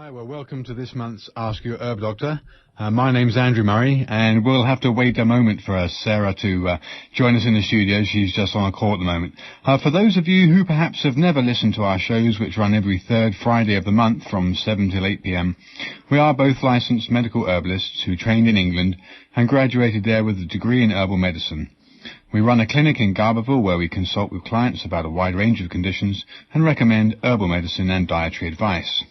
Hi, well, welcome to this month's Ask Your Herb Doctor. My name's Andrew Murray, and we'll have to wait a moment for Sarah to join us in the studio. She's just on a call at the moment. For those of you who perhaps have never listened to our shows, which run every third Friday of the month from 7 till 8 p.m., we are both licensed medical herbalists who trained in England and graduated there with a degree in herbal medicine. We run a clinic in Garberville where we consult with clients about a wide range of conditions and recommend herbal medicine and dietary advice.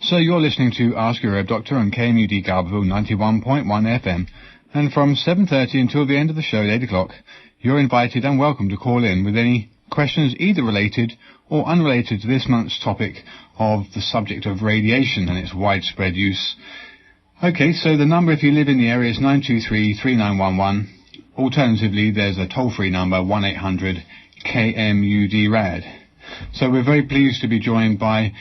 So you're listening to Ask Your Herb Doctor on KMUD Garberville 91.1 FM, and from 7:30 until the end of the show at 8 o'clock, you're invited and welcome to call in with any questions either related or unrelated to this month's topic of the subject of radiation and its widespread use. Okay, so the number if you live in the area is 923-3911. Alternatively, there's a toll-free number, 1-800-KMUD-RAD. So we're very pleased to be joined by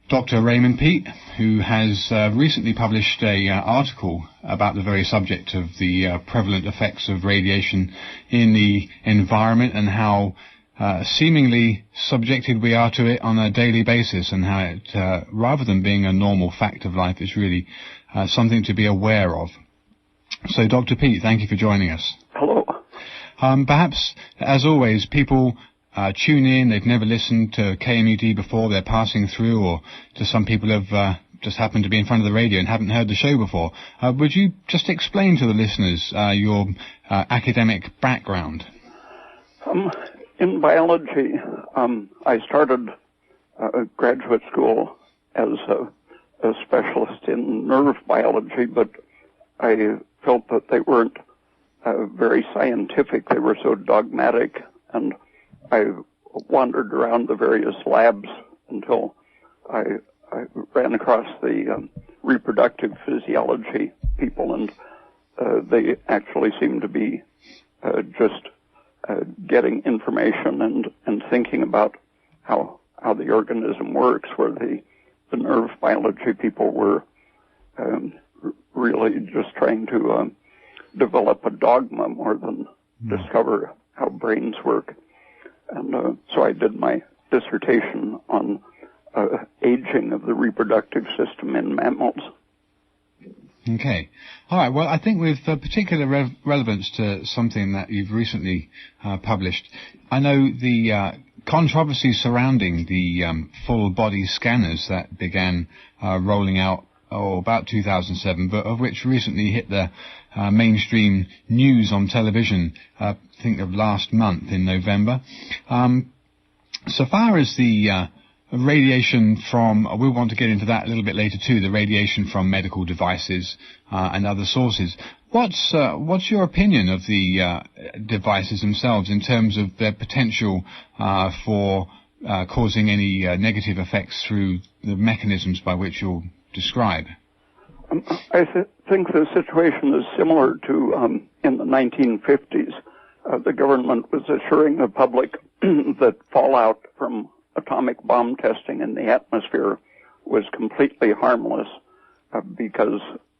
Dr. Ray Peat, who has recently published an article about the very subject of the prevalent effects of radiation in the environment and how seemingly subjected we are to it on a daily basis, and how it, rather than being a normal fact of life, is really something to be aware of. So, Dr. Peat, thank you for joining us. Hello. Perhaps, as always, people tune in, they've never listened to KMUD before, they're passing through, or just some people have just happened to be in front of the radio and haven't heard the show before. Would you just explain to the listeners your academic background? In biology, I started graduate school as a specialist in nerve biology, but I felt that they weren't very scientific. They were so dogmatic, and I wandered around the various labs until I ran across the reproductive physiology people, and they actually seemed to be just getting information and thinking about how the organism works, where the nerve biology people were really just trying to develop a dogma more than discover how brains work. And so I did my dissertation on aging of the reproductive system in mammals. Okay. All right. Well, I think with particular relevance to something that you've recently published, I know the controversy surrounding the full body scanners that began rolling out about 2007, but of which recently hit the mainstream news on television, I think of last month in November. So far as the radiation from, we'll want to get into that a little bit later too, the radiation from medical devices and other sources. What's your opinion of the devices themselves in terms of their potential for causing any negative effects through the mechanisms by which you'll describe? I think the situation is similar to in the 1950s. The government was assuring the public that fallout from atomic bomb testing in the atmosphere was completely harmless because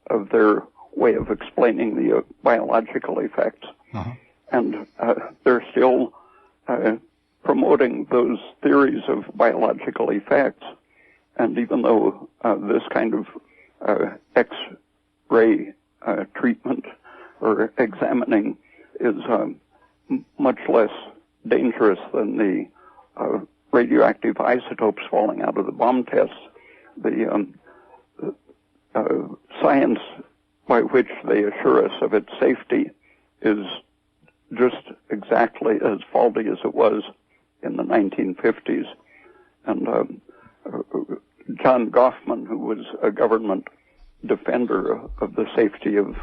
of their way of explaining the biological effects. Uh-huh. And they're still promoting those theories of biological effects. And even though this kind of X-ray treatment or examining is much less dangerous than the radioactive isotopes falling out of the bomb tests, the science by which they assure us of its safety is just exactly as faulty as it was in the 1950s. And John Goffman, who was a government defender of the safety of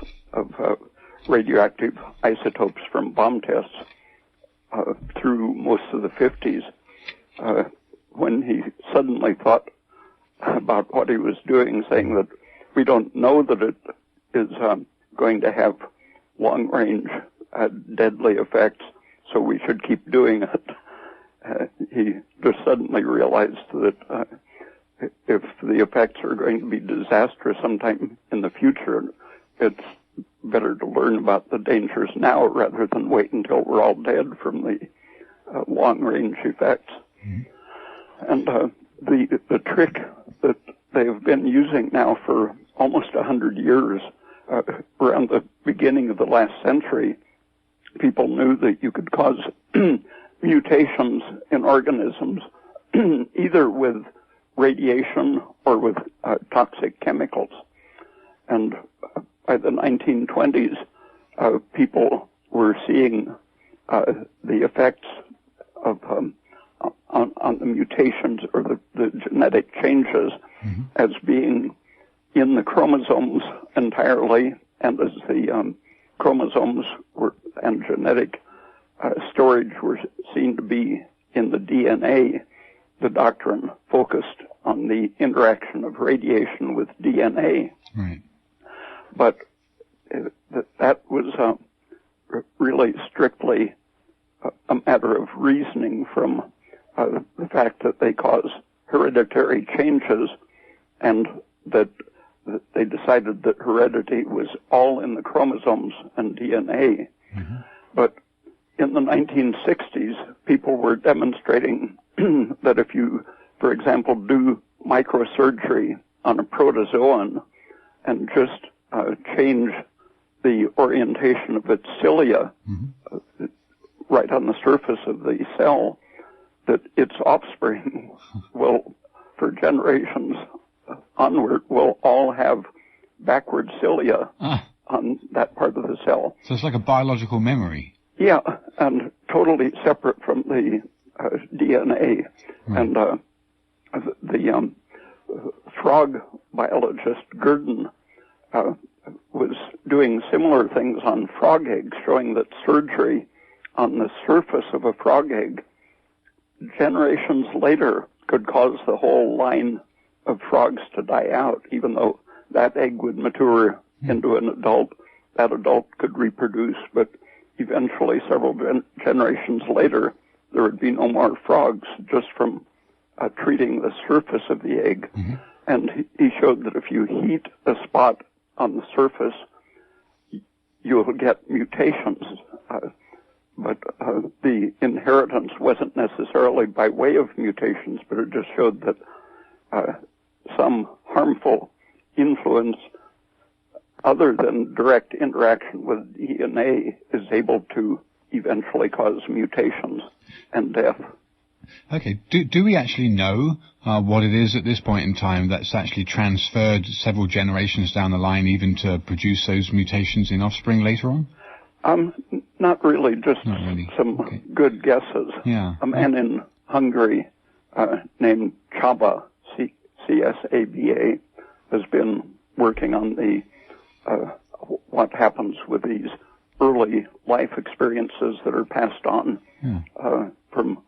radioactive isotopes from bomb tests through most of the 50s, when he suddenly thought about what he was doing, saying that we don't know that it is going to have long-range deadly effects, so we should keep doing it. He just suddenly realized that if the effects are going to be disastrous sometime in the future, it's better to learn about the dangers now rather than wait until we're all dead from the long-range effects. Mm-hmm. And the trick that they have been using now for almost 100 years. Around the beginning of the last century, people knew that you could cause mutations in organisms either with radiation or with toxic chemicals. And by the 1920s, people were seeing the effects of on the mutations or the genetic changes as being in the chromosomes entirely, and as the chromosomes were and genetic storage were seen to be in the DNA. The doctrine focused on the interaction of radiation with DNA. Right. But that was really strictly a matter of reasoning from the fact that they cause hereditary changes, and that they decided that heredity was all in the chromosomes and DNA. But in the 1960s, people were demonstrating that if you, for example, do microsurgery on a protozoan and just change the orientation of its cilia right on the surface of the cell, that its offspring will, for generations onward, will all have backward cilia on that part of the cell. So it's like a biological memory. Yeah, and totally separate from the DNA. And the frog biologist Gurdon was doing similar things on frog eggs, showing that surgery on the surface of a frog egg generations later could cause the whole line of frogs to die out, even though that egg would mature into an adult. That adult could reproduce, but eventually, several generations later, there would be no more frogs just from treating the surface of the egg. And he showed that if you heat a spot on the surface, you will get mutations. But the inheritance wasn't necessarily by way of mutations, but it just showed that some harmful influence other than direct interaction with DNA is able to eventually cause mutations and death. Okay. Do we actually know what it is at this point in time that's actually transferred several generations down the line even to produce those mutations in offspring later on? Not really, just some good guesses. Yeah. A man in Hungary named Csaba, C-S-A-B-A, has been working on the what happens with these early life experiences that are passed on from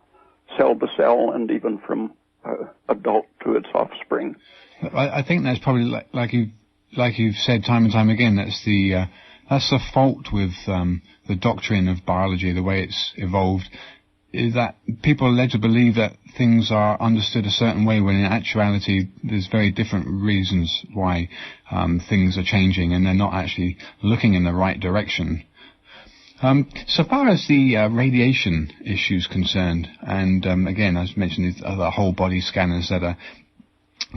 cell to cell and even from adult to its offspring. I think that's probably like you've said time and time again. That's the fault with the doctrine of biology, the way it's evolved, is that people are led to believe that things are understood a certain way when in actuality there's very different reasons why things are changing, and they're not actually looking in the right direction. So far as the radiation issue is concerned, and again, as mentioned, the whole body scanners that are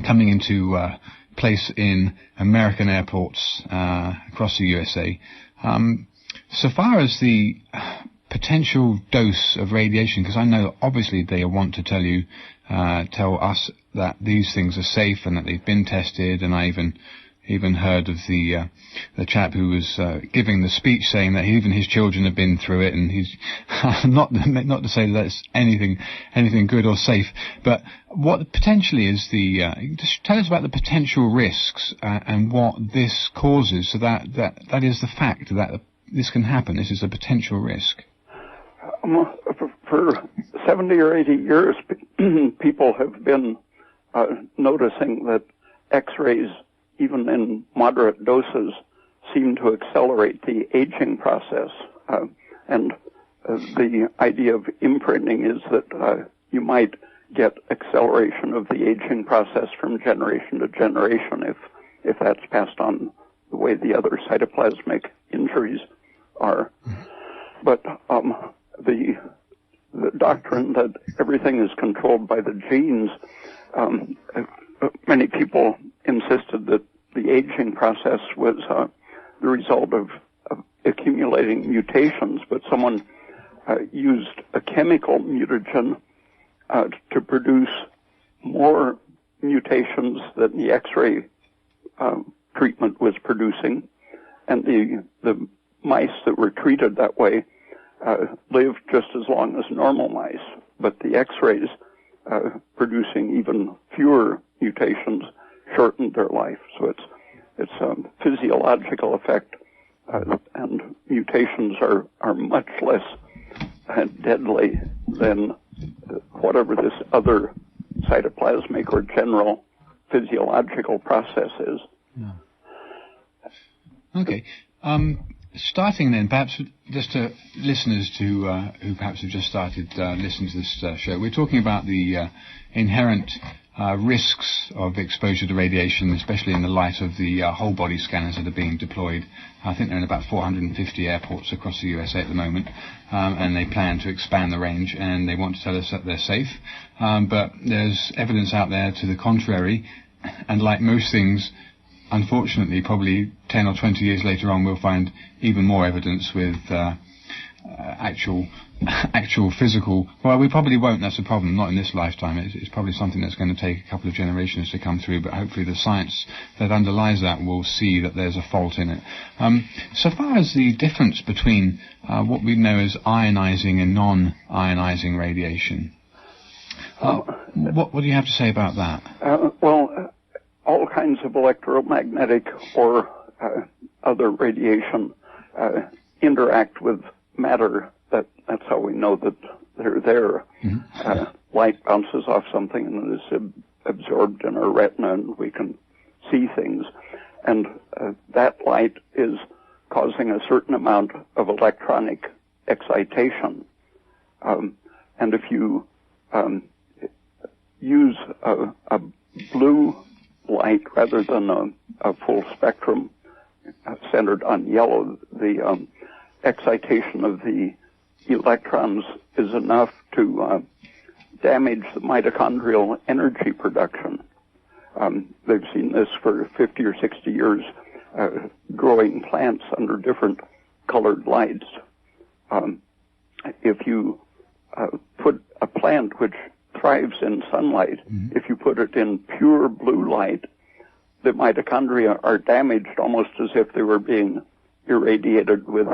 coming into place in American airports across the USA. So far as the potential dose of radiation, because I know obviously they want to tell us that these things are safe and that they've been tested, and I even heard of the chap who was giving the speech saying that even his children have been through it, and he's not to say that that's anything good or safe, but what potentially is just tell us about the potential risks and what this causes, so that is the fact that this can happen. This is a potential risk. For 70 or 80 years, people have been noticing that X-rays, even in moderate doses, seem to accelerate the aging process. And the idea of imprinting is that you might get acceleration of the aging process from generation to generation if that's passed on the way the other cytoplasmic injuries are. But the doctrine that everything is controlled by the genes many people insisted that the aging process was the result of accumulating mutations, but someone used a chemical mutagen to produce more mutations than the X-ray treatment was producing, and the mice that were treated that way lived just as long as normal mice, but the X-rays producing even fewer mutations shortened their life. So it's a physiological effect, and mutations are much less deadly than whatever this other cytoplasmic or general physiological process is. Yeah. Okay. Starting then, perhaps just to listeners who perhaps have just started listening to this show, we're talking about the inherent risks of exposure to radiation, especially in the light of the whole body scanners that are being deployed. I think they're in about 450 airports across the USA at the moment, and they plan to expand the range, and they want to tell us that they're safe. But there's evidence out there to the contrary, and like most things, unfortunately, probably 10 or 20 years later on, we'll find even more evidence with actual physical. Well, we probably won't. That's a problem. Not in this lifetime. It's probably something that's going to take a couple of generations to come through. But hopefully, the science that underlies that will see that there's a fault in it. So far as the difference between what we know as ionizing and non-ionizing radiation, what do you have to say about that? All kinds of electromagnetic or other radiation interact with matter. That's how we know that they're there. Mm-hmm. Light bounces off something and is absorbed in our retina, and we can see things. And that light is causing a certain amount of electronic excitation. And if you use a blue light rather than a full spectrum centered on yellow, the excitation of the electrons is enough to damage the mitochondrial energy production. They've seen this for 50 or 60 years, growing plants under different colored lights. If you put a plant which thrives in sunlight, mm-hmm. if you put it in pure blue light, the mitochondria are damaged almost as if they were being irradiated with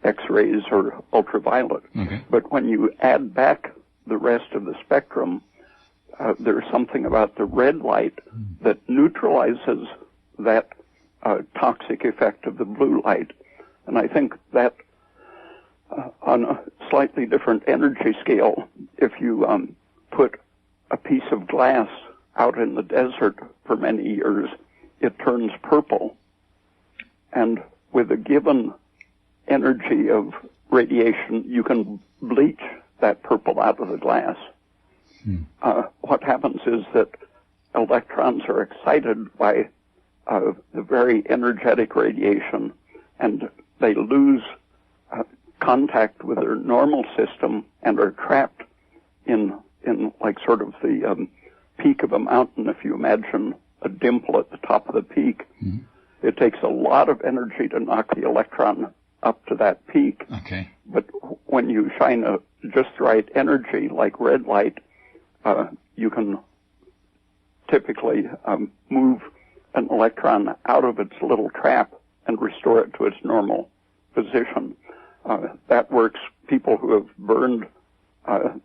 X-rays or ultraviolet. Okay. But when you add back the rest of the spectrum, there's something about the red light that neutralizes that toxic effect of the blue light. And I think that on a slightly different energy scale, if you put a piece of glass out in the desert for many years, it turns purple. And with a given energy of radiation, you can bleach that purple out of the glass. What happens is that electrons are excited by the very energetic radiation, and they lose contact with their normal system and are trapped in like sort of the peak of a mountain. If you imagine a dimple at the top of the peak, it takes a lot of energy to knock the electron up to that peak. Okay. But when you shine a just right energy like red light, you can typically move an electron out of its little trap and restore it to its normal position. That works. People who have burned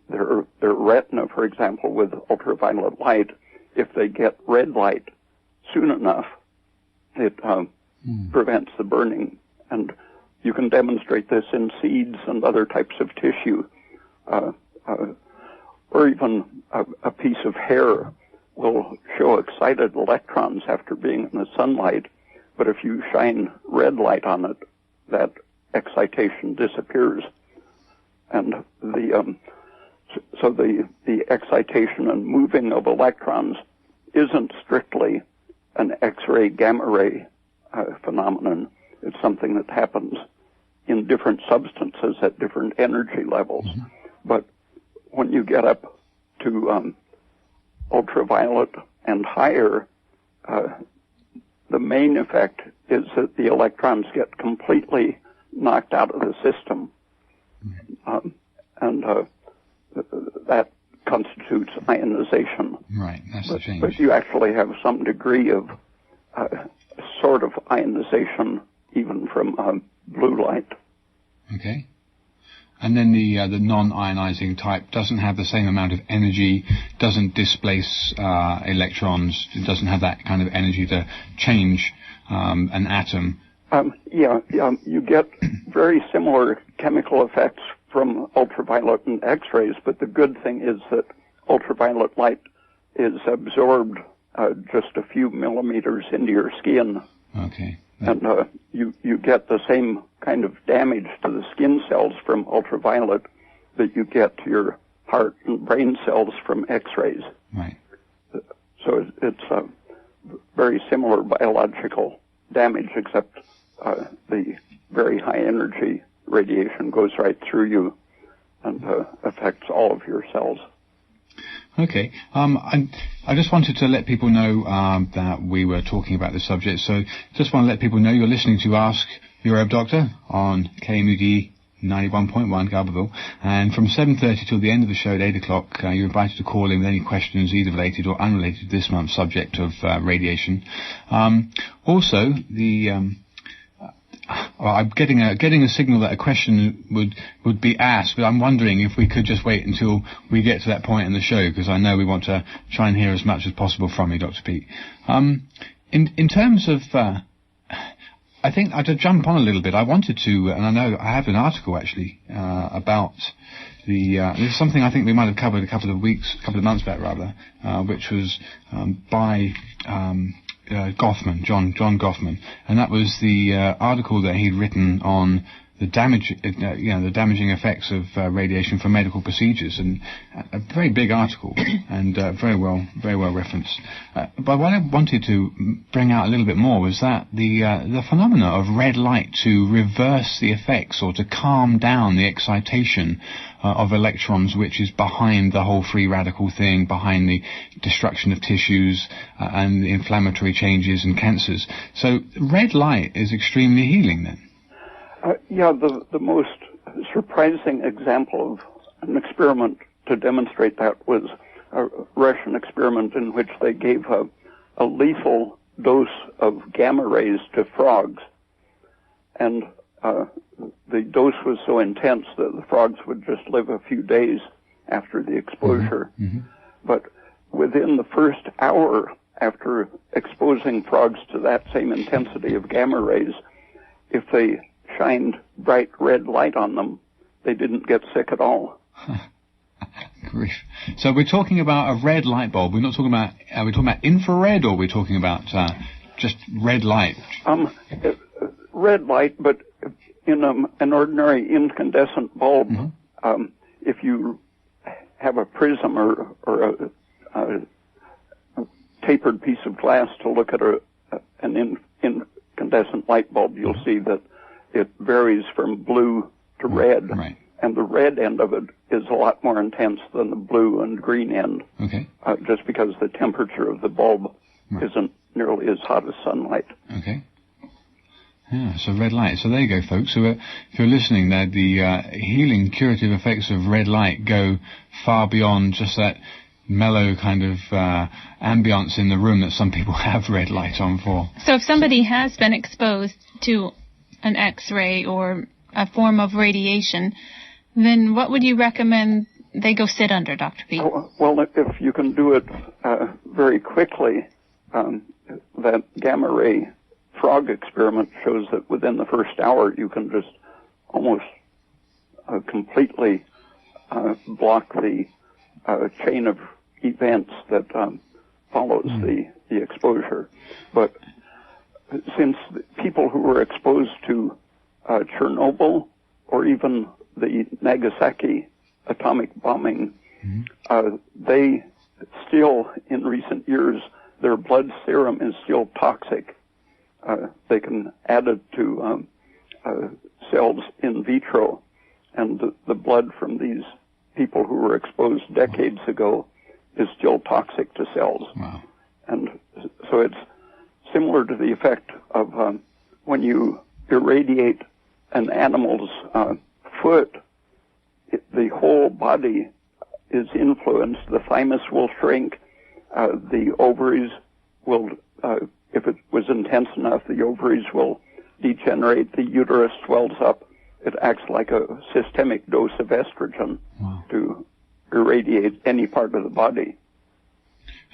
their retina, for example, with ultraviolet light, if they get red light soon enough, it prevents the burning. And you can demonstrate this in seeds and other types of tissue, or even a piece of hair will show excited electrons after being in the sunlight, but if you shine red light on it, that excitation disappears. And the excitation and moving of electrons isn't strictly an X-ray, gamma ray phenomenon. It's something that happens in different substances at different energy levels. But when you get up to ultraviolet and higher, the main effect is that the electrons get completely knocked out of the system. And that constitutes ionization. Right, that's the change. But you actually have some degree of sort of ionization even from blue light. Okay. And then the non-ionizing type doesn't have the same amount of energy, doesn't displace electrons, it doesn't have that kind of energy to change an atom. You get very similar chemical effects from ultraviolet and X-rays, but the good thing is that ultraviolet light is absorbed just a few millimeters into your skin. Okay. And you get the same kind of damage to the skin cells from ultraviolet that you get to your heart and brain cells from X-rays. Right. So it's a very similar biological damage, except the very high energy radiation goes right through you and affects all of your cells. Okay. I just wanted to let people know that we were talking about this subject, so just want to let people know you're listening to Ask Your Herb Doctor on KMUD 91.1 Garberville, and from 7:30 till the end of the show at 8 o'clock, you're invited to call in with any questions either related or unrelated to this month's subject of radiation. Also, I'm getting a signal that a question would be asked, but I'm wondering if we could just wait until we get to that point in the show, because I know we want to try and hear as much as possible from you, Dr. Peat. In terms of, I think to jump on a little bit, I wanted to, and I know I have an article actually about this is something I think we might have covered a couple of months back rather, which was by Goffman, John Goffman, and that was the article that he'd written on the the damaging effects of radiation for medical procedures, and a very big article and very well referenced. But what I wanted to bring out a little bit more was that the phenomena of red light to reverse the effects or to calm down the excitation of electrons, which is behind the whole free radical thing, behind the destruction of tissues and the inflammatory changes and cancers. So red light is extremely healing then. The most surprising example of an experiment to demonstrate that was a Russian experiment in which they gave a lethal dose of gamma rays to frogs. And the dose was so intense that the frogs would just live a few days after the exposure. Mm-hmm. But within the first hour after exposing frogs to that same intensity of gamma rays, if they shined bright red light on them, they didn't get sick at all. Grief. So we're talking about a red light bulb. We're not talking about, are we talking about infrared, or are we talking about just red light? Red light, but in an ordinary incandescent bulb, mm-hmm. If you have a prism or a tapered piece of glass to look at an incandescent light bulb, you'll mm-hmm. see that it varies from blue to red, right. And the red end of it is a lot more intense than the blue and green end, okay. Just because the temperature of the bulb right. isn't nearly as hot as sunlight. Okay. Yeah, so red light. So there you go, folks. So if you're listening there, the healing, curative effects of red light go far beyond just that mellow kind of ambience in the room that some people have red light on for. So if somebody has been exposed to an X-ray or a form of radiation, then what would you recommend they go sit under, Dr. Peat? Well, if you can do it very quickly, that gamma ray frog experiment shows that within the first hour you can just almost completely block the chain of events that follows the exposure. But since people who were exposed to Chernobyl or even the Nagasaki atomic bombing, mm-hmm. They still, in recent years, their blood serum is still toxic. They can add it to cells in vitro, and the blood from these people who were exposed decades ago is still toxic to cells. Wow. And so it's similar to the effect of when you irradiate an animal's foot, the whole body is influenced. The thymus will shrink. The ovaries will, if it was intense enough, the ovaries will degenerate. The uterus swells up. It acts like a systemic dose of estrogen to irradiate any part of the body.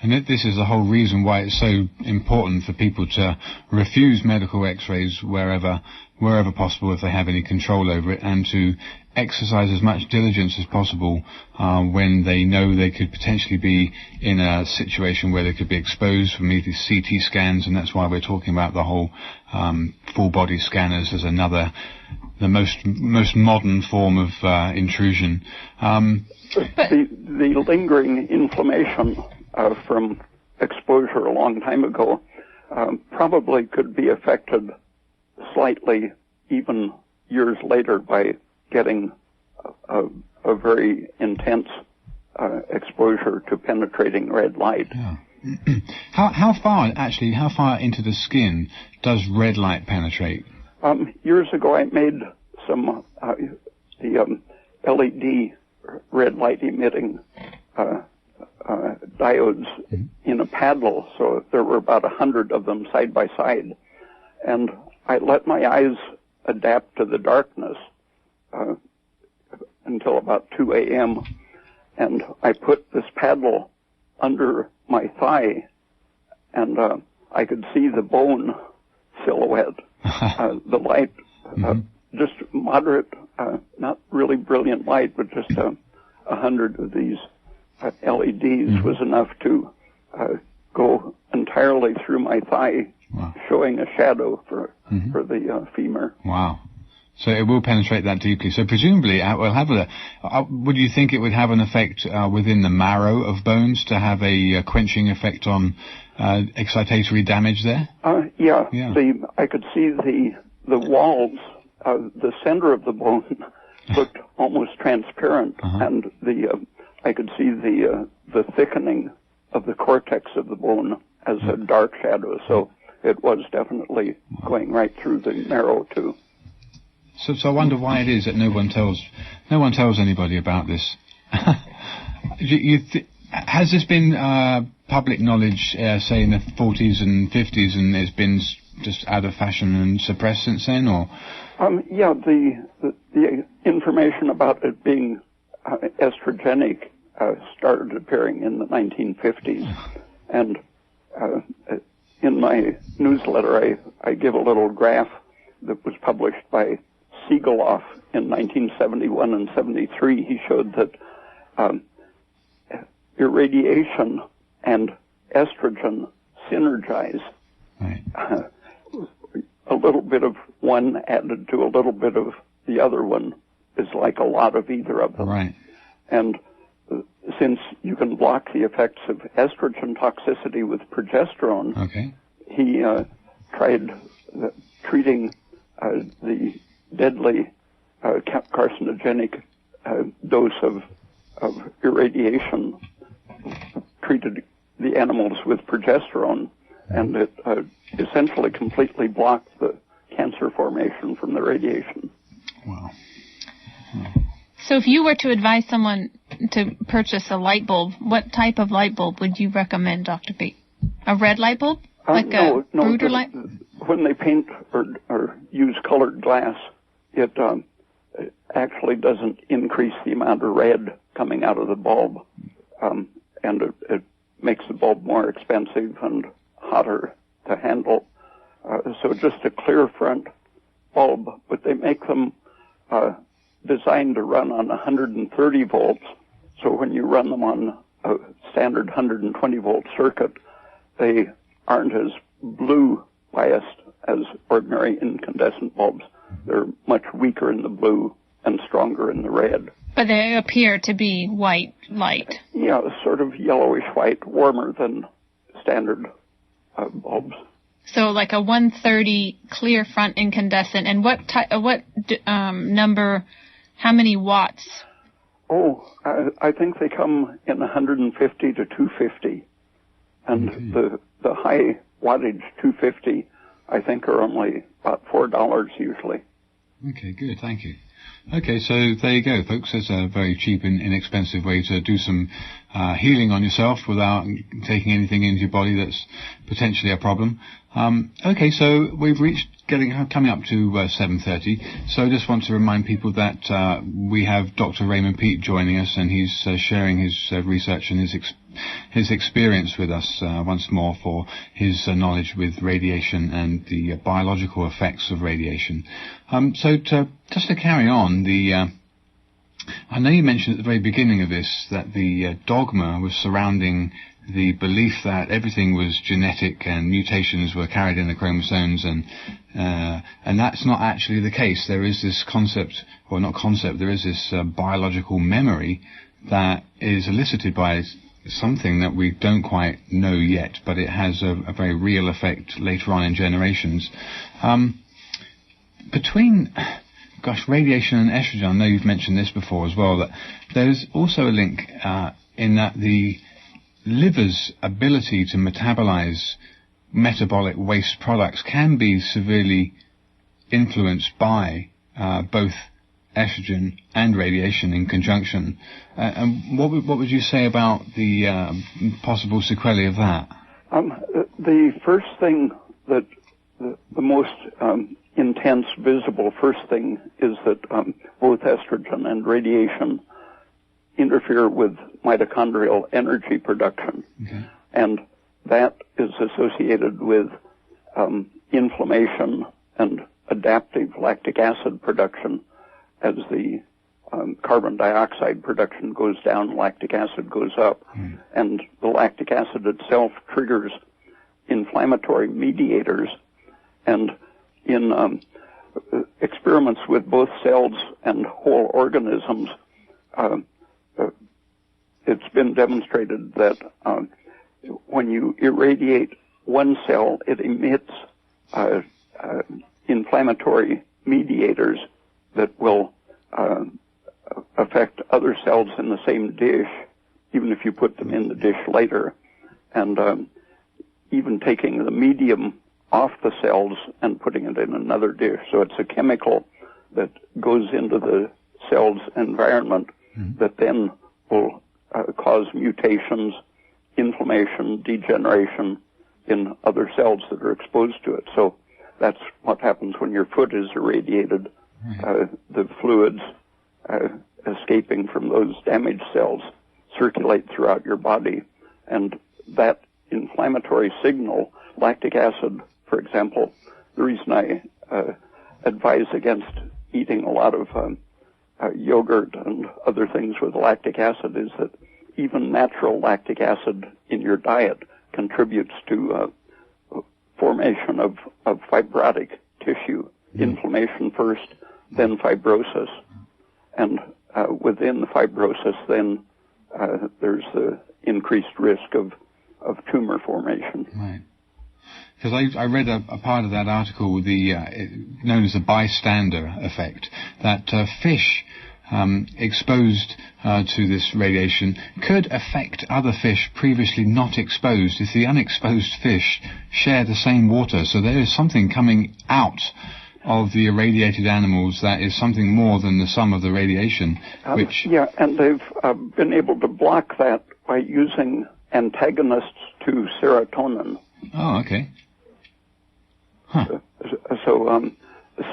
And this is the whole reason why it's so important for people to refuse medical x-rays wherever possible if they have any control over it, and to exercise as much diligence as possible when they know they could potentially be in a situation where they could be exposed from either CT scans, and that's why we're talking about the whole full body scanners as the most modern form of intrusion. The lingering inflammation from exposure a long time ago probably could be affected slightly even years later by getting a very intense exposure to penetrating red light. Yeah. How far into the skin does red light penetrate? Years ago I made some the LED red light emitting diodes in a paddle, so there were about 100 of them side by side, and I let my eyes adapt to the darkness until about 2 a.m., and I put this paddle under my thigh, and I could see the bone silhouette. The light, just moderate, not really brilliant light, but just 100 of these LEDs was enough to go entirely through my thigh, showing a shadow for the femur. Wow. So it will penetrate that deeply. So presumably it will have would you think it would have an effect within the marrow of bones to have a quenching effect on excitatory damage there? Yeah. I could see the walls, the center of the bone looked almost transparent, and I could see the thickening of the cortex of the bone as a dark shadow. So it was definitely going right through the marrow too. So I wonder why it is that no one tells anybody about this. Has this been public knowledge, say in the 40s and 50s, and it's been just out of fashion and suppressed since then, or? Yeah, the information about it being estrogenic started appearing in the 1950s, and in my newsletter I give a little graph that was published by Siegeloff in 1971 and 73. He showed that irradiation and estrogen synergize. Right. A little bit of one added to a little bit of the other one is like a lot of either of them. Right. And since you can block the effects of estrogen toxicity with progesterone, he tried treating the deadly carcinogenic dose of irradiation, treated the animals with progesterone, and it essentially completely blocked the cancer formation from the radiation. Wow. So if you were to advise someone to purchase a light bulb, what type of light bulb would you recommend, Dr. Peat? A red light bulb? A Bruder light? When they paint or use colored glass, it actually doesn't increase the amount of red coming out of the bulb, and it makes the bulb more expensive and hotter to handle. So just a clear front bulb, but they make them designed to run on 130 volts. So when you run them on a standard 120 volt circuit, they aren't as blue biased as ordinary incandescent bulbs. They're much weaker in the blue and stronger in the red. But they appear to be white light. Yeah, sort of yellowish white, warmer than standard bulbs. So like a 130 clear front incandescent, and what number, how many watts? Oh, I think they come in 150 to 250. And the high wattage 250, I think, are only about $4 usually. Okay, good. Thank you. Okay, so there you go, folks. There's a very cheap and inexpensive way to do some healing on yourself without taking anything into your body that's potentially a problem. Okay, so we've reached coming up to 7:30. So I just want to remind people that we have Dr. Raymond Peat joining us, and he's sharing his research and his experience with us once more for his knowledge with radiation and the biological effects of radiation. So just to carry on, I know you mentioned at the very beginning of this that the dogma was surrounding the belief that everything was genetic and mutations were carried in the chromosomes, and that's not actually the case. There is this there is this biological memory that is elicited by something that we don't quite know yet, but it has a very real effect later on in generations. Between radiation and estrogen, I know you've mentioned this before as well, that there's also a link in that the liver's ability to metabolize metabolic waste products can be severely influenced by both estrogen and radiation in conjunction. And what would you say about the possible sequelae of that? The first thing that the most intense, visible first thing is that both estrogen and radiation interfere with mitochondrial energy production. Okay. And that is associated with inflammation and adaptive lactic acid production. As the carbon dioxide production goes down, lactic acid goes up, and the lactic acid itself triggers inflammatory mediators. And in experiments with both cells and whole organisms, it's been demonstrated that when you irradiate one cell, it emits inflammatory mediators that will affect other cells in the same dish, even if you put them in the dish later. And even taking the medium off the cells and putting it in another dish. So it's a chemical that goes into the cell's environment that then will cause mutations, inflammation, degeneration in other cells that are exposed to it. So that's what happens when your foot is irradiated. The fluids escaping from those damaged cells circulate throughout your body. And that inflammatory signal, lactic acid, for example, the reason I advise against eating a lot of yogurt and other things with lactic acid is that even natural lactic acid in your diet contributes to formation of fibrotic tissue, inflammation first, then fibrosis. And within the fibrosis, then there's the increased risk of tumor formation. Right. Because I read a part of that article, known as the bystander effect, that fish exposed to this radiation could affect other fish previously not exposed if the unexposed fish share the same water. So there is something coming out of the irradiated animals that is something more than the sum of the radiation. Yeah, and they've been able to block that by using antagonists to serotonin. Oh, okay. Huh. So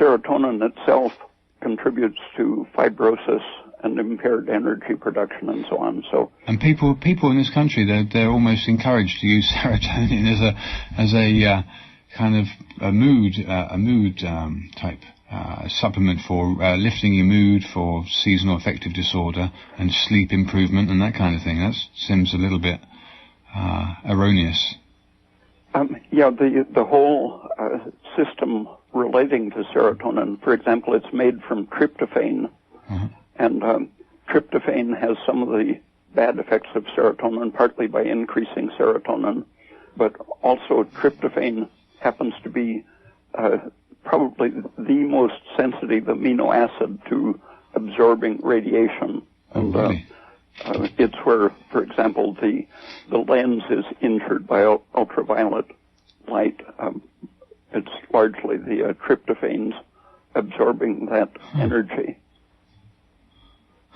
serotonin itself contributes to fibrosis and impaired energy production and so on. And people in this country, they're almost encouraged to use serotonin as a kind of a mood type supplement for lifting your mood, for seasonal affective disorder and sleep improvement and that kind of thing. That seems a little bit erroneous. The whole system relating to serotonin, for example, it's made from tryptophan, and tryptophan has some of the bad effects of serotonin, partly by increasing serotonin, but also tryptophan happens to be probably the most sensitive amino acid to absorbing radiation. Oh, really? it's where, for example, the lens is injured by ultraviolet light. It's largely the tryptophanes absorbing that energy.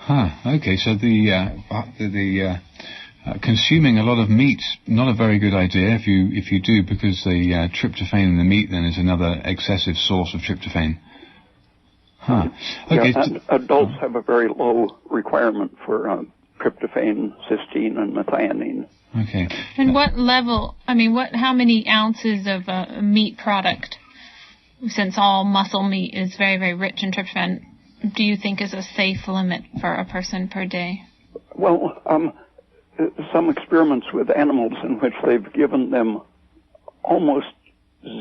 Okay, so the consuming a lot of meat's not a very good idea if you do, because the tryptophan in the meat then is another excessive source of tryptophan. Okay. Yeah, and adults have a very low requirement for tryptophan, cysteine, and methionine. Okay. And what level? How many ounces of a meat product, since all muscle meat is very, very rich in tryptophan, do you think is a safe limit for a person per day? Well, some experiments with animals in which they've given them almost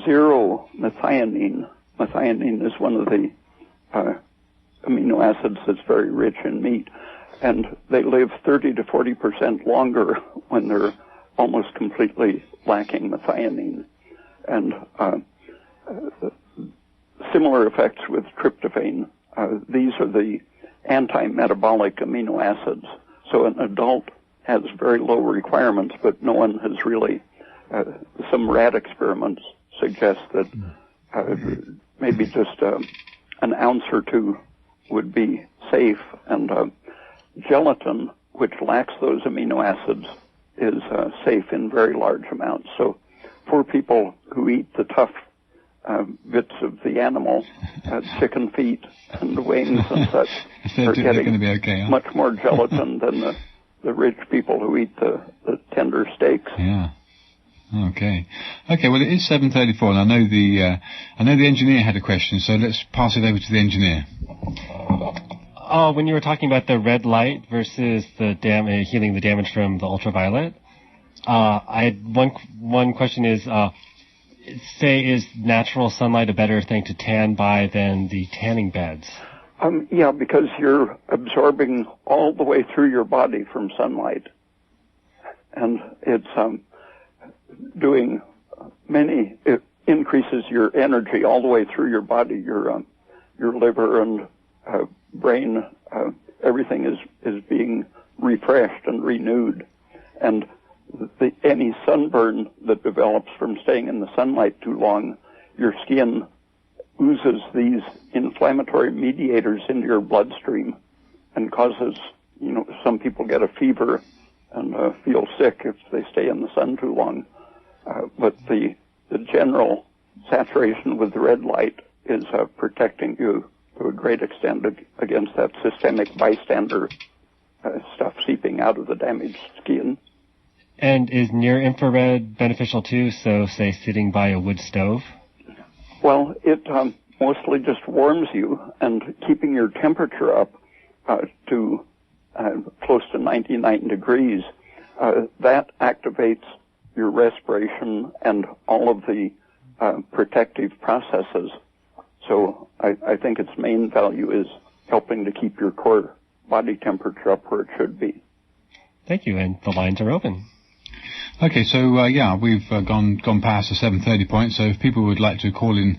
zero methionine. Methionine is one of the amino acids that's very rich in meat, and they live 30 to 40% longer when they're almost completely lacking methionine. And similar effects with tryptophan. These are the anti-metabolic amino acids. So an adult has very low requirements, but no one has really, some rat experiments suggest that maybe just an ounce or two would be safe, and gelatin, which lacks those amino acids, is safe in very large amounts. So for people who eat the tough bits of the animal, chicken feet and wings and such, are getting be okay, huh? much more gelatin than the rich people who eat the tender steaks. Yeah. Okay. Well, it is 7:34, and I know the engineer had a question, so let's pass it over to the engineer. When you were talking about the red light versus the healing the damage from the ultraviolet, I had one question is, is natural sunlight a better thing to tan by than the tanning beds? Yeah, because you're absorbing all the way through your body from sunlight, and it's it increases your energy all the way through your body, your liver and brain, everything is being refreshed and renewed. And any sunburn that develops from staying in the sunlight too long, your skin oozes these inflammatory mediators into your bloodstream and causes, some people get a fever and feel sick if they stay in the sun too long. But the general saturation with the red light is protecting you to a great extent against that systemic bystander stuff seeping out of the damaged skin. And is near-infrared beneficial too, so say sitting by a wood stove? Well, it mostly just warms you, and keeping your temperature up to close to 99 degrees, that activates your respiration and all of the protective processes. So I think its main value is helping to keep your core body temperature up where it should be. Thank you, and the lines are open. Okay, so we've gone past the 7:30 point. So if people would like to call in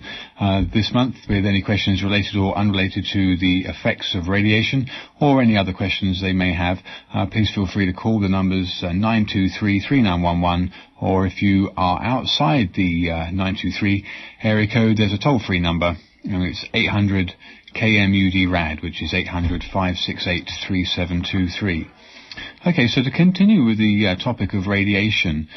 this month with any questions related or unrelated to the effects of radiation, or any other questions they may have, please feel free to call. The number's 923-3911, or if you are outside the 923 area code, there's a toll-free number, and it's 800 KMUD RAD, which is 800-568-3723. Okay, so to continue with the topic of radiation,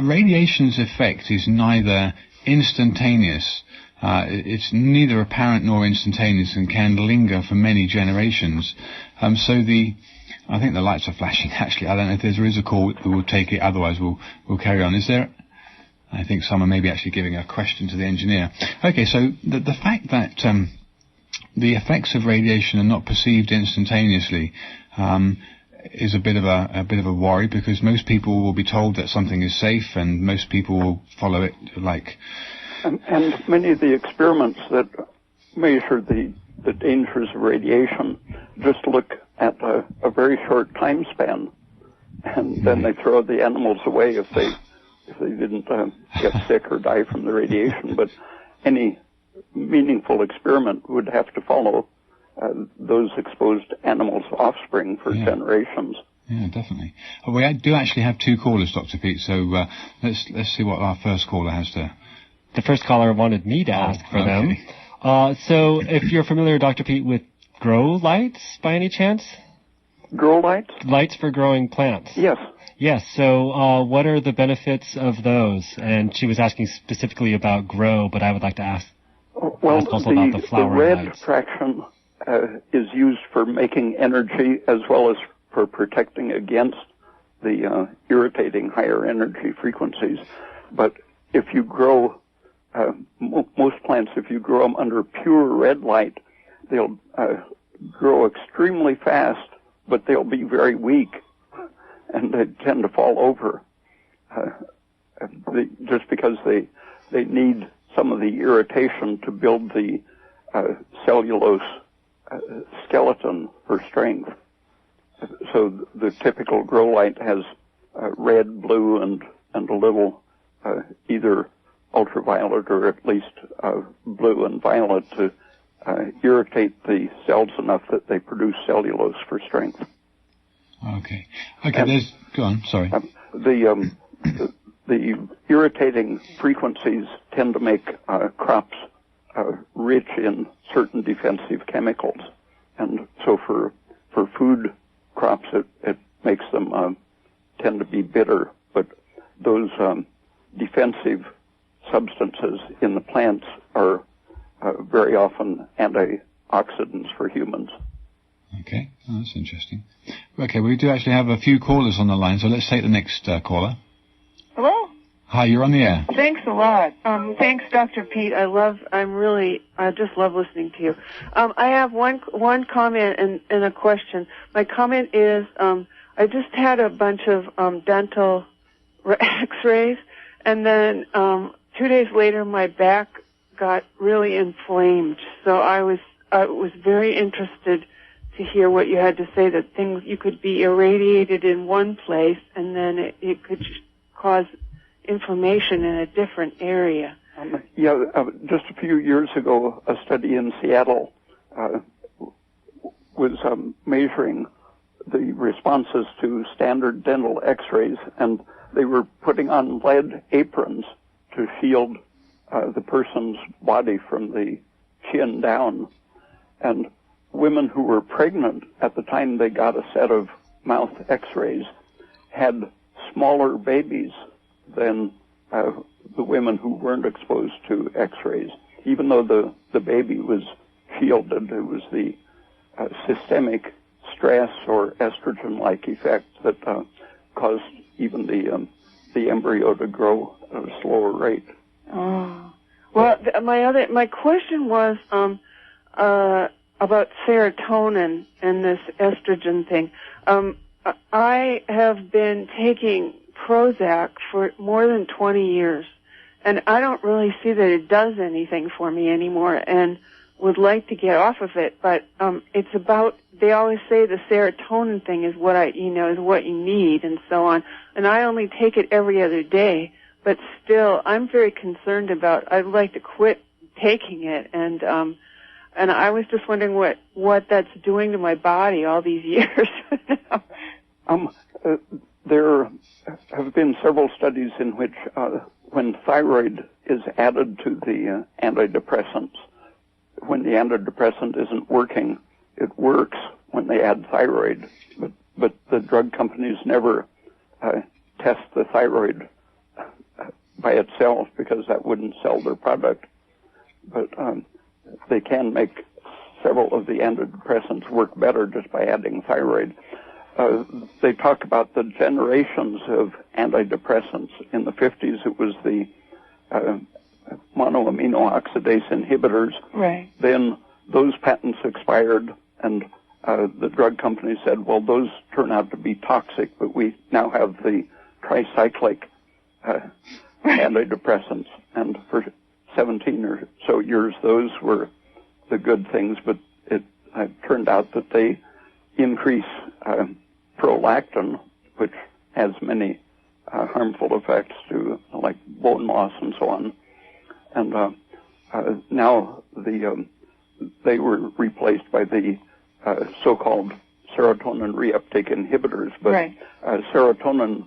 radiation's effect is neither instantaneous, it's neither apparent nor instantaneous, and can linger for many generations. I think the lights are flashing, actually. I don't know if there is a call, we'll take it, otherwise we'll carry on. Is there? I think someone may be actually giving a question to the engineer. Okay, so the fact that the effects of radiation are not perceived instantaneously is a bit of a worry, because most people will be told that something is safe, and most people will follow it like. And many of the experiments that measure the dangers of radiation just look at a very short time span, and then they throw the animals away if they didn't get sick or die from the radiation. But any meaningful experiment would have to follow those exposed animals' offspring for generations. Yeah, definitely. Well, we do actually have two callers, Dr. Peat, so let's see what our first caller has to... The first caller wanted me to ask for them. So if you're familiar, Dr. Peat, with grow lights by any chance? Grow lights? Lights for growing plants. Yes. Yes, so what are the benefits of those? And she was asking specifically about grow, but I would like to ask also about the flowering red lights. fraction is used for making energy as well as for protecting against the irritating higher energy frequencies. But if you grow, most plants, if you grow them under pure red light, they'll grow extremely fast, but they'll be very weak, and they tend to fall over just because they need some of the irritation to build the cellulose skeleton for strength. So the typical grow light has red, blue, and a little either ultraviolet or at least blue and violet to irritate the cells enough that they produce cellulose for strength. Okay. Go on, sorry. The irritating frequencies tend to make crops rich in certain defensive chemicals. And so for food crops, it makes them tend to be bitter. But those defensive substances in the plants are very often antioxidants for humans. Okay, that's interesting. Okay, we do actually have a few callers on the line, so let's take the next caller. Hello? Hi, you're on the air. Thanks a lot. Thanks, Dr. Peat. I just love listening to you. I have one comment and a question. My comment is, I just had a bunch of dental x-rays, and then 2 days later my back got really inflamed. So I was very interested to hear what you had to say, that things, you could be irradiated in one place and then it could cause inflammation in a different area. Just a few years ago, a study in Seattle was measuring the responses to standard dental x-rays, and they were putting on lead aprons to shield the person's body from the chin down. And women who were pregnant at the time they got a set of mouth x-rays had smaller babies than the women who weren't exposed to x-rays. Even though the baby was shielded, it was the systemic stress or estrogen-like effect that caused even the embryo to grow at a slower rate. Oh. Well, my question was about serotonin and this estrogen thing. I have been taking Prozac for more than 20 years, and I don't really see that it does anything for me anymore, and would like to get off of it. But it's about, they always say the serotonin thing is what is what you need, and so on. And I only take it every other day, but still, I'm very concerned about. I'd like to quit taking it, and I was just wondering what that's doing to my body all these years. There have been several studies in which when thyroid is added to the antidepressants, when the antidepressant isn't working, it works when they add thyroid. But the drug companies never test the thyroid by itself because that wouldn't sell their product. But they can make several of the antidepressants work better just by adding thyroid. They talk about the generations of antidepressants. In the 50s, it was the monoamino oxidase inhibitors. Right. Then those patents expired, and the drug company said, well, those turn out to be toxic, but we now have the tricyclic antidepressants. And for 17 or so years, those were the good things, but it turned out that they increase prolactin, which has many harmful effects to like bone loss and so on. And now the they were replaced by the so-called serotonin reuptake inhibitors. But right. Serotonin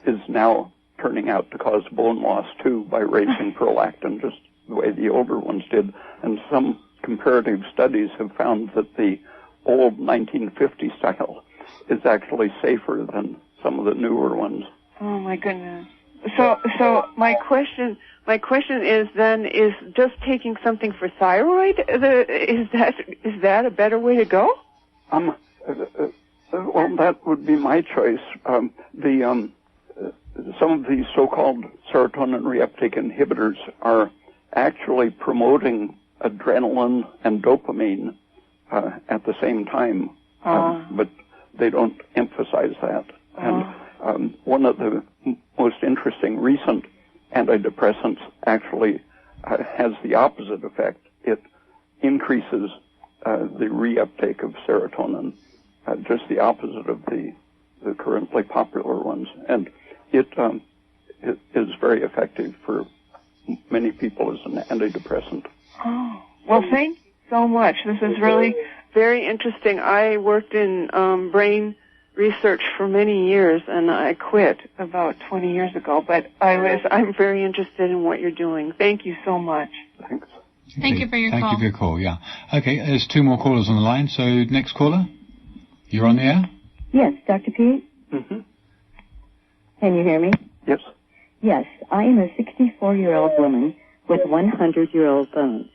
is now turning out to cause bone loss, too, by raising prolactin, just the way the older ones did. And some comparative studies have found that the old 1950 style is actually safer than some of the newer ones. Oh, my goodness. So my question is then, is just taking something for thyroid, is that a better way to go? Well, that would be my choice. Some of these so-called serotonin reuptake inhibitors are actually promoting adrenaline and dopamine at the same time, but they don't emphasize that. And one of the most interesting recent antidepressants actually has the opposite effect. It increases the reuptake of serotonin, just the opposite of the currently popular ones. And it is very effective for many people as an antidepressant. Oh, well, thank you so much. This is really very interesting. I worked in brain research for many years, and I quit about 20 years ago, but I'm very interested in what you're doing. Thank you so much. Thanks. Thank you for your call. Thank you for your call, yeah. Okay, there's two more callers on the line, so next caller, you're on the air? Yes, Dr. Peat? Mm-hmm. Can you hear me? Yes. Yes, I am a 64-year-old woman with 100-year-old bones.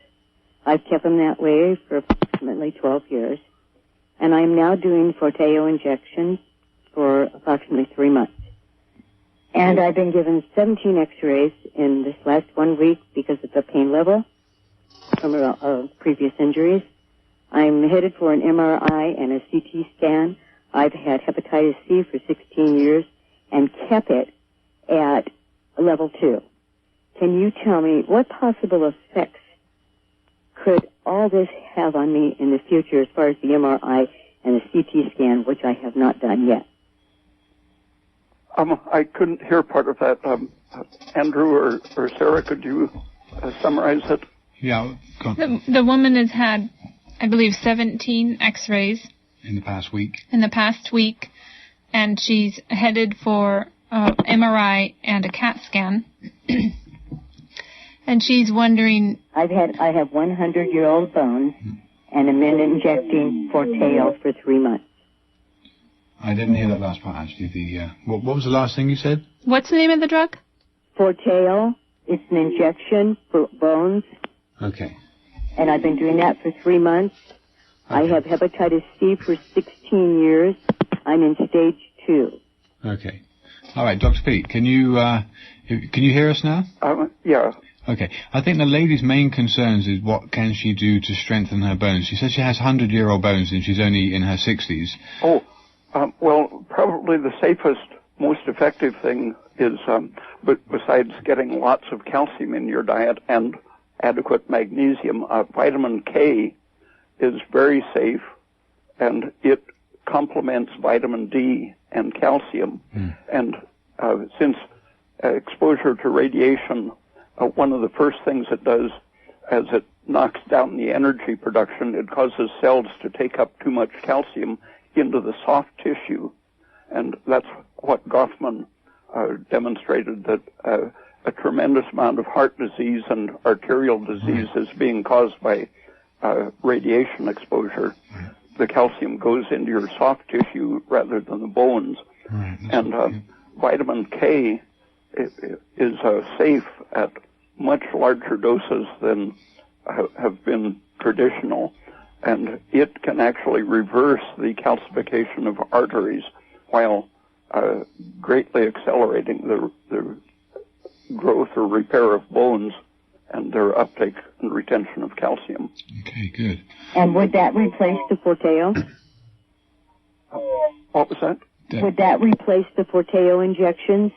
I've kept them that way for approximately 12 years, and I'm now doing Forteo injections for approximately 3 months. And I've been given 17 x-rays in this last 1 week because of the pain level from previous injuries. I'm headed for an MRI and a CT scan. I've had hepatitis C for 16 years and kept it at level 2. Can you tell me what possible effects could all this have on me in the future as far as the MRI and the CT scan, which I have not done yet? I couldn't hear part of that. Andrew or Sarah, could you summarize it? Yeah, go on. The woman has had, I believe, 17 x-rays. In the past week? In the past week, and she's headed for MRI and a CAT scan. And she's wondering... I have 100-year-old bones, and I'm injecting Forteo for 3 months. I didn't hear that last part, actually. What was the last thing you said? What's the name of the drug? Forteo. It's an injection for bones. Okay. And I've been doing that for 3 months. Okay. I have hepatitis C for 16 years. I'm in stage 2. Okay. All right, Dr. Peat, can you hear us now? Yeah. Okay. I think the lady's main concerns is what can she do to strengthen her bones. She says she has 100-year-old bones and she's only in her 60s. Oh, well, probably the safest, most effective thing is, besides getting lots of calcium in your diet and adequate magnesium, vitamin K is very safe, and it complements vitamin D and calcium. And since exposure to radiation, one of the first things it does, as it knocks down the energy production, it causes cells to take up too much calcium into the soft tissue. And that's what Goffman demonstrated, that a tremendous amount of heart disease and arterial disease is being caused by radiation exposure. The calcium goes into your soft tissue rather than the bones. And vitamin K is safe at much larger doses than have been traditional, and it can actually reverse the calcification of arteries while greatly accelerating the growth or repair of bones and their uptake and retention of calcium. Okay, good. And would that replace the Forteo? What was that? Would that replace the Forteo injections?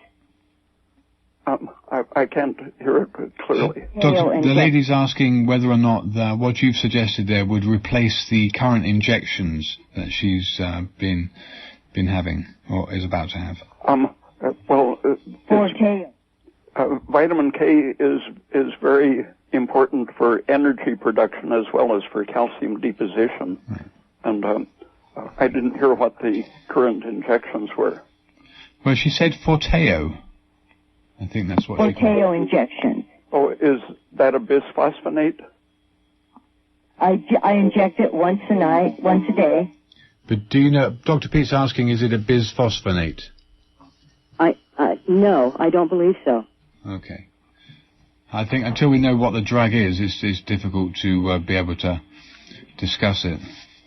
I can't hear it clearly. Doctor, the lady's asking whether or not what you've suggested there would replace the current injections that she's been having or is about to have. Forteo. vitamin K is very important for energy production as well as for calcium deposition. Right. And I didn't hear what the current injections were. Well, she said Forteo. I think that's what she called it. Forteo injections. Oh, is that a bisphosphonate? I inject it once a day. But do you know, Dr. Peat's asking, is it a bisphosphonate? No, I don't believe so. Okay. I think until we know what the drug is, it's difficult to be able to discuss it.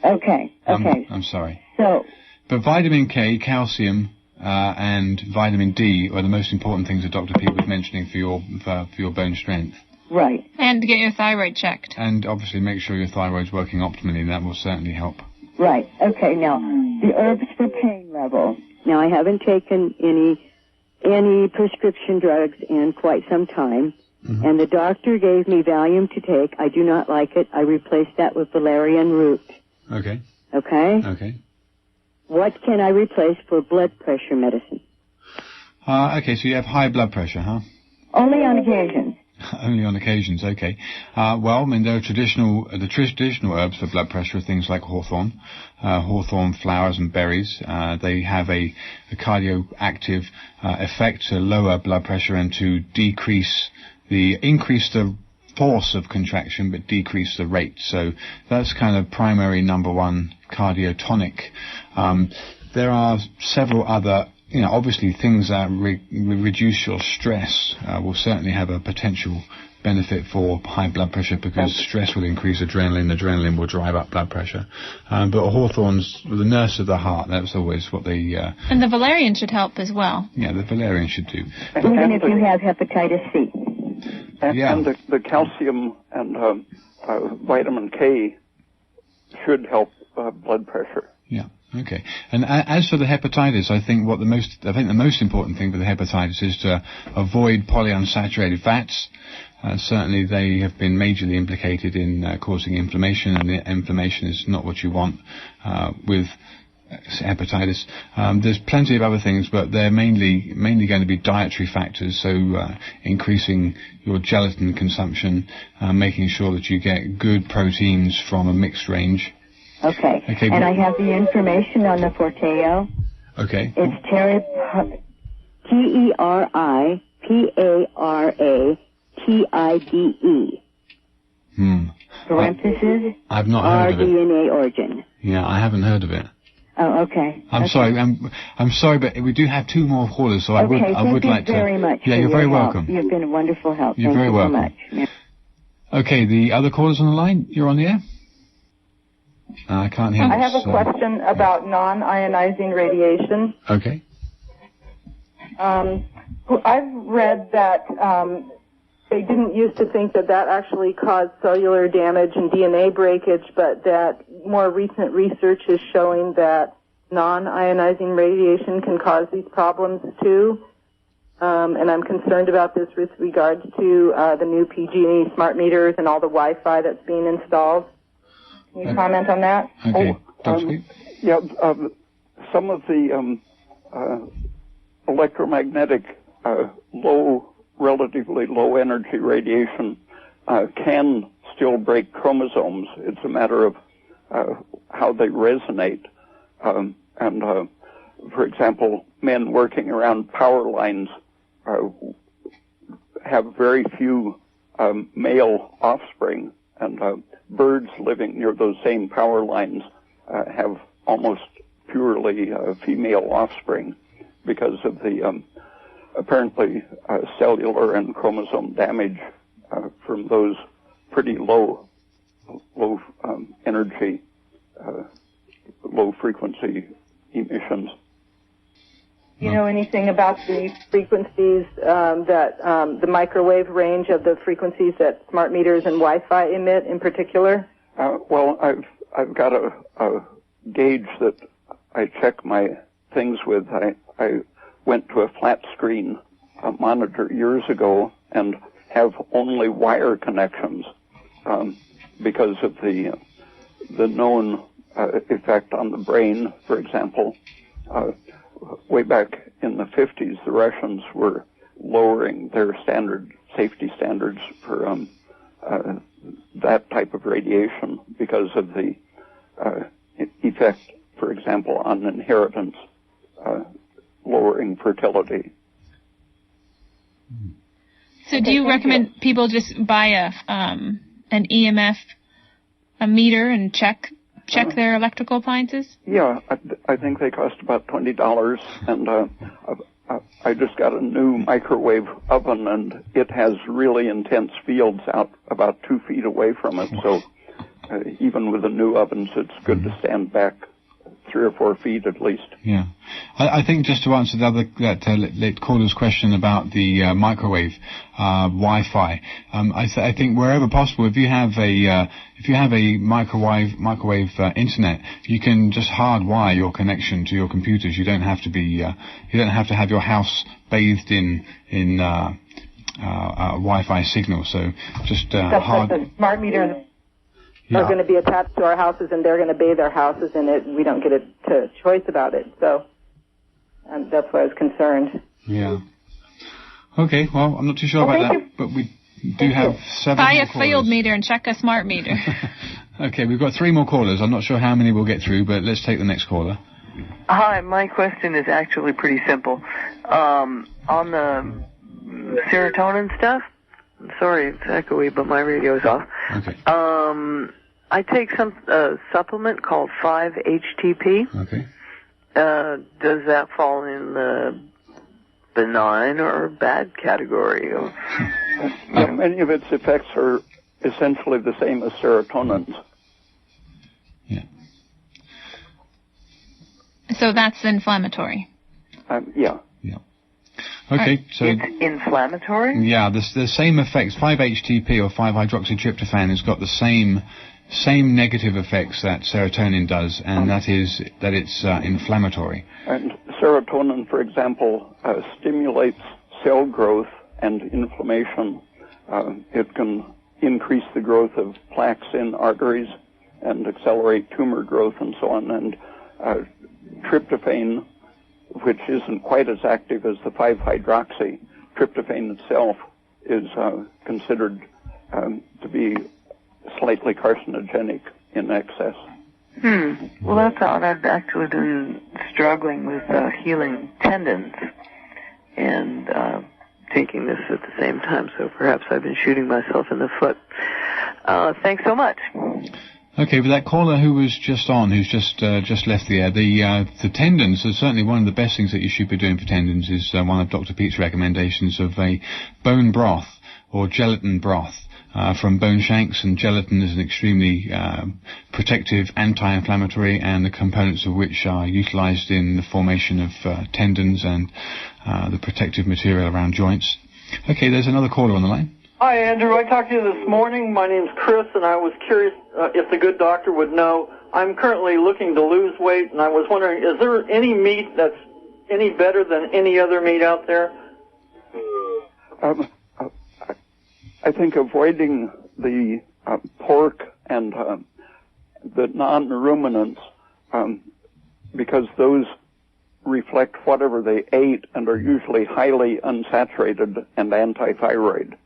Okay. I'm sorry. So, But vitamin K, calcium, and vitamin D are the most important things that Dr. Peat was mentioning for your bone strength. right. And to get your thyroid checked. And obviously make sure your thyroid's working optimally. That will certainly help. Right. Okay. Now, the herbs for pain level. Now, I haven't taken any prescription drugs in quite some time, and the doctor gave me Valium to take. I do not like it. I replaced that with valerian root. Okay. Okay. Okay. What can I replace for blood pressure medicine? Okay, so you have high blood pressure, huh? Only on occasion. Only on occasions, okay. Well, I mean, there are traditional herbs for blood pressure, things like hawthorn flowers and berries. They have a cardioactive effect to lower blood pressure and to increase the force of contraction, but decrease the rate. So that's kind of primary number one cardiotonic. There are several other, obviously things that reduce your stress will certainly have a potential benefit for high blood pressure because stress will increase adrenaline. Adrenaline will drive up blood pressure. But hawthorn's the nurse of the heart. That's always what they... And the valerian should help as well. Yeah, the valerian should do. Even if you have hepatitis C. And the calcium and vitamin K should help blood pressure. Yeah. Okay. And as for the hepatitis, I think the most important thing for the hepatitis is to avoid polyunsaturated fats. Certainly, they have been majorly implicated in causing inflammation, and the inflammation is not what you want with hepatitis. There's plenty of other things, but they're mainly going to be dietary factors. So increasing your gelatin consumption, making sure that you get good proteins from a mixed range. Okay. And I have the information on the Forteo. Okay. It's TERIPARATIDE. Parentheses. I've not heard of it. RDNA origin. Yeah, I haven't heard of it. Oh, okay. Sorry. I'm sorry, but we do have two more callers, so I would like to. Thank you very much. Yeah, you're very welcome. You've been a wonderful help. You're very welcome. Thank you so much. Yeah. Okay, the other callers on the line. You're on the air. I can't hear. I have a question about non-ionizing radiation. Okay. I've read that they didn't used to think that actually caused cellular damage and DNA breakage, but that more recent research is showing that non-ionizing radiation can cause these problems too. And I'm concerned about this with regards to the new PG&E smart meters and all the Wi-Fi that's being installed. Can you comment on that? Okay. Yeah, some of the electromagnetic relatively low energy radiation can still break chromosomes. It's a matter of how they resonate. For example, men working around power lines have very few male offspring, and birds living near those same power lines have almost purely female offspring because of the apparently cellular and chromosome damage from those pretty low energy, low frequency emissions. Do you know anything about the frequencies the microwave range of the frequencies that smart meters and Wi-Fi emit in particular? Well, I've got a gauge that I check my things with. I went to a flat screen monitor years ago and have only wire connections because of the known effect on the brain. For example, way back in the 50s, the Russians were lowering their safety standards for that type of radiation because of the effect, for example, on inheritance, lowering fertility. So do you recommend people just buy an EMF meter and check their electrical appliances? Yeah, I think they cost about $20, and I just got a new microwave oven, and it has really intense fields out about 2 feet away from it, so even with the new ovens, it's good to stand back 3 or 4 feet at least. Yeah. I think just to answer that late caller's question about the microwave Wi-Fi, I think wherever possible, if you have a microwave internet, you can just hardwire your connection to your computers. You don't have to have your house bathed in Wi-Fi signal. So just like the smart meters. Are going to be attached to our houses, and they're going to bathe our houses in it. We don't get a choice about it, so that's why I was concerned. Yeah. Okay. Well, I'm not too sure about that, but we do have several. Buy a field meter and check a smart meter. Okay, we've got 3 more callers. I'm not sure how many we'll get through, but let's take the next caller. Hi, my question is actually pretty simple. On the serotonin stuff. Sorry, it's echoey, but my radio's off. Okay. I take some supplement called 5-HTP. Okay. Does that fall in the benign or bad category of? Many of its effects are essentially the same as serotonin's. Yeah. So that's inflammatory. Yeah. Yeah. Okay, so it's inflammatory? Yeah, the same effects. 5-HTP or 5-hydroxytryptophan has got the same negative effects that serotonin does, and that it's inflammatory. And serotonin, for example, stimulates cell growth and inflammation. It can increase the growth of plaques in arteries and accelerate tumor growth and so on. And tryptophan, which isn't quite as active as the 5-hydroxy, tryptophan itself is considered to be slightly carcinogenic in excess. Well, that's odd. I've actually been struggling with healing tendons and taking this at the same time, so perhaps I've been shooting myself in the foot. Thanks so much. Okay, but that caller who was just on, who's just left the air, the tendons are certainly one of the best things that you should be doing for tendons is one of Dr. Peat's recommendations of a bone broth or gelatin broth from bone shanks, and gelatin is an extremely protective, anti-inflammatory, and the components of which are utilized in the formation of tendons and the protective material around joints. Okay, there's another caller on the line. Hi, Andrew. I talked to you this morning. My name's Chris, and I was curious if the good doctor would know. I'm currently looking to lose weight, and I was wondering, is there any meat that's any better than any other meat out there? I think avoiding the pork and the non-ruminants, because those reflect whatever they ate and are usually highly unsaturated and anti-thyroid.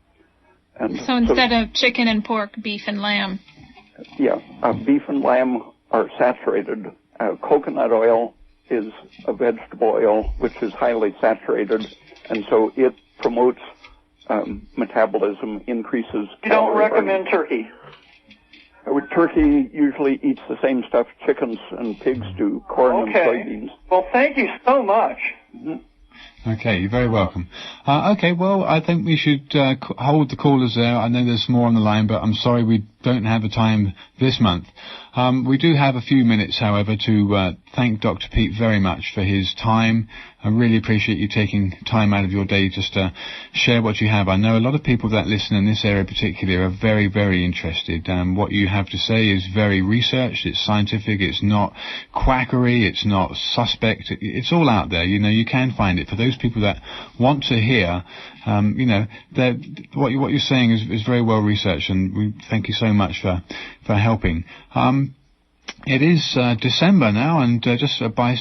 So instead of chicken and pork, beef and lamb. Yeah, beef and lamb are saturated. Coconut oil is a vegetable oil which is highly saturated, and so it promotes metabolism, increases. You don't recommend turkey? Turkey usually eats the same stuff chickens and pigs do, corn and soybeans. Well, thank you so much. Mm-hmm. Okay, you're very welcome. Okay, well, I think we should hold the callers there. I know there's more on the line, but I'm sorry we don't have the time this month. We do have a few minutes, however, to thank Dr. Peat very much for his time. I really appreciate you taking time out of your day just to share what you have. I know a lot of people that listen in this area particularly are very, very interested. What you have to say is very researched, it's scientific, it's not quackery, it's not suspect, it's all out there. You know, you can find it. For those people that want to hear, you know, what you're saying is very well researched, and we thank you so much for helping. It is December now, and just by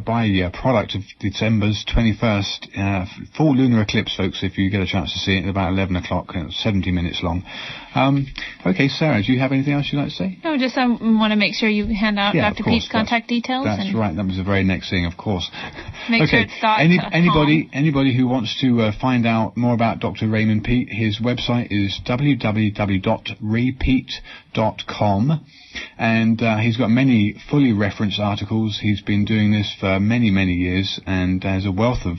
product of December's 21st full lunar eclipse, folks, if you get a chance to see it at about 11 o'clock, 70 minutes long. Okay, Sarah, do you have anything else you'd like to say? No, just want to make sure you hand out Dr. Peat's contact details. That's right. That was the very next thing, of course. Make sure it's anybody who wants to find out more about Dr. Raymond Peat, his website is www.raypeat.com. And he's got many fully referenced articles. He's been doing this for many, many years, and has a wealth of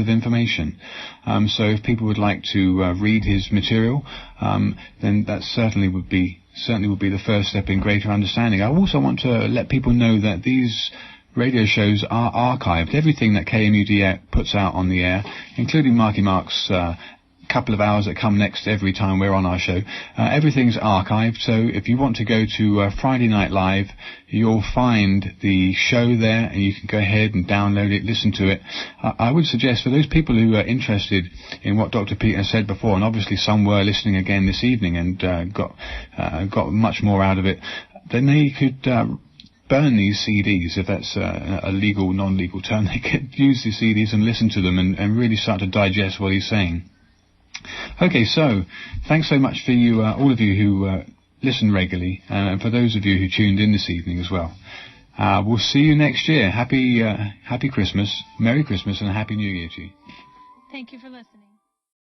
information. So if people would like to read his material, then that certainly would be the first step in greater understanding. I also want to let people know that these radio shows are archived. Everything that KMUD puts out on the air, including Marky Mark's couple of hours that come next every time we're on our show, everything's archived. So if you want to go to Friday Night Live, you'll find the show there, and you can go ahead and download it, listen to it. I would suggest for those people who are interested in what Dr. Peat has said before, and obviously some were listening again this evening and got much more out of it, then they could burn these CDs, if that's a legal, non-legal term. They could use these CDs and listen to them and really start to digest what he's saying. Okay, so thanks so much for you, all of you who listen regularly, and for those of you who tuned in this evening as well. We'll see you next year. Happy Christmas, Merry Christmas, and a Happy New Year to you. Thank you for listening.